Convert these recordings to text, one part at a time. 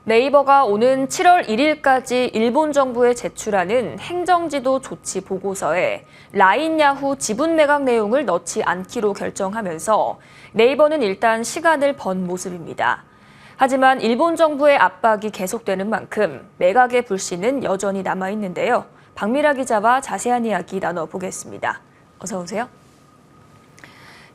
네이버가 오는 7월 1일까지 일본 정부에 제출하는 행정지도 조치 보고서에 라인 야후 지분 매각 내용을 넣지 않기로 결정하면서 네이버는 일단 시간을 번 모습입니다. 하지만 일본 정부의 압박이 계속되는 만큼 매각의 불씨는 여전히 남아있는데요. 박미라 기자와 자세한 이야기 나눠보겠습니다. 어서 오세요.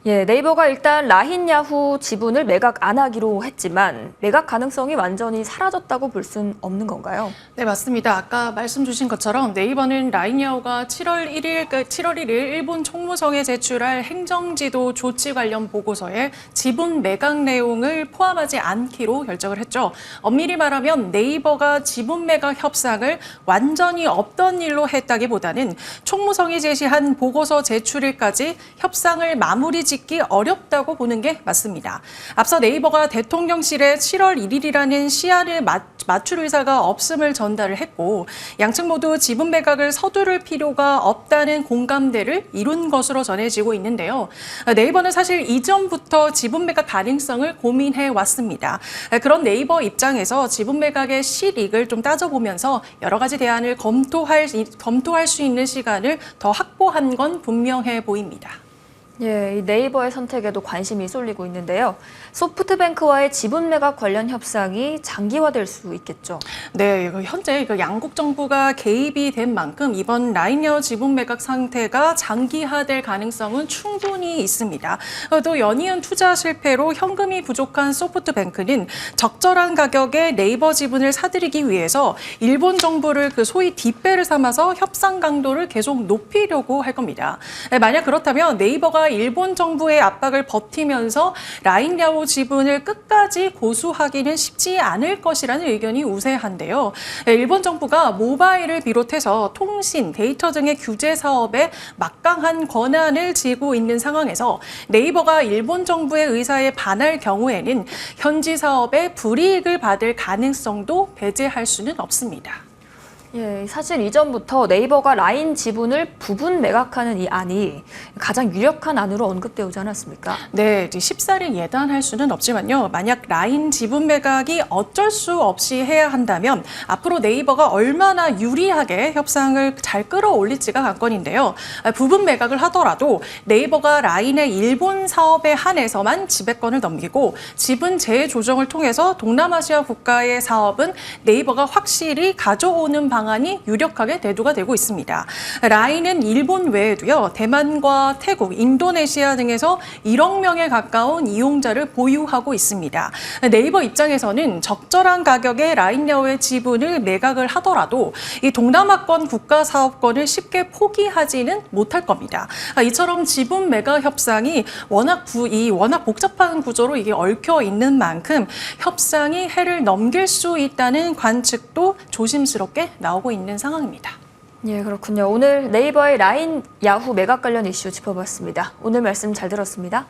네이버가 일단 라인 야후 지분을 매각 안 하기로 했지만 매각 가능성이 완전히 사라졌다고 볼 수는 없는 건가요? 네, 맞습니다. 아까 말씀 주신 것처럼 네이버는 라인 야후가 7월 1일 일본 총무성에 제출할 행정지도 조치 관련 보고서에 지분 매각 내용을 포함하지 않기로 결정을 했죠. 엄밀히 말하면 네이버가 지분 매각 협상을 완전히 없던 일로 했다기보다는 총무성이 제시한 보고서 제출일까지 협상을 마무리 짓기 어렵다고 보는 게 맞습니다. 앞서 네이버가 대통령실에 7월 1일이라는 시한을 맞출 의사가 없음을 전달을 했고 양측 모두 지분 매각을 서두를 필요가 없다는 공감대를 이룬 것으로 전해지고 있는데요. 네이버는 사실 이전부터 지분 매각 가능성을 고민해 왔습니다. 그런 네이버 입장에서 지분 매각의 실익을 좀 따져보면서 여러 가지 대안을 검토할 수 있는 시간을 더 확보한 건 분명해 보입니다. 이 네이버의 선택에도 관심이 쏠리고 있는데요. 소프트뱅크와의 지분 매각 관련 협상이 장기화될 수 있겠죠. 네, 현재 양국 정부가 개입이 된 만큼 이번 라인 야후 지분 매각 상태가 장기화될 가능성은 충분히 있습니다. 또 연이은 투자 실패로 현금이 부족한 소프트뱅크는 적절한 가격에 네이버 지분을 사들이기 위해서 일본 정부를 소위 뒷배를 삼아서 협상 강도를 계속 높이려고 할 겁니다. 만약 그렇다면 네이버가 일본 정부의 압박을 버티면서 라인 야후 지분을 끝까지 고수하기는 쉽지 않을 것이라는 의견이 우세한데요. 일본 정부가 모바일을 비롯해서 통신, 데이터 등의 규제 사업에 막강한 권한을 쥐고 있는 상황에서 네이버가 일본 정부의 의사에 반할 경우에는 현지 사업에 불이익을 받을 가능성도 배제할 수는 없습니다. 사실 이전부터 네이버가 라인 지분을 부분 매각하는 이 안이 가장 유력한 안으로 언급되어 오지 않았습니까? 네, 쉽사리 예단할 수는 없지만요. 만약 라인 지분 매각이 어쩔 수 없이 해야 한다면 앞으로 네이버가 얼마나 유리하게 협상을 잘 끌어올릴지가 관건인데요. 부분 매각을 하더라도 네이버가 라인의 일본 사업에 한해서만 지배권을 넘기고 지분 재조정을 통해서 동남아시아 국가의 사업은 네이버가 확실히 가져오는 방안이 유력하게 대두가 되고 있습니다. 라인은 일본 외에도요, 대만과 태국, 인도네시아 등에서 1억 명에 가까운 이용자를 보유하고 있습니다. 네이버 입장에서는 적절한 가격에 라인 야후의 지분을 매각을 하더라도 이 동남아권 국가 사업권을 쉽게 포기하지는 못할 겁니다. 이처럼 지분 매각 협상이 워낙 복잡한 구조로 이게 얽혀 있는 만큼 협상이 해를 넘길 수 있다는 관측도 조심스럽게 나오고 있는 상황입니다. 그렇군요. 오늘 네이버의 라인 야후 매각 관련 이슈 짚어봤습니다. 오늘 말씀 잘 들었습니다.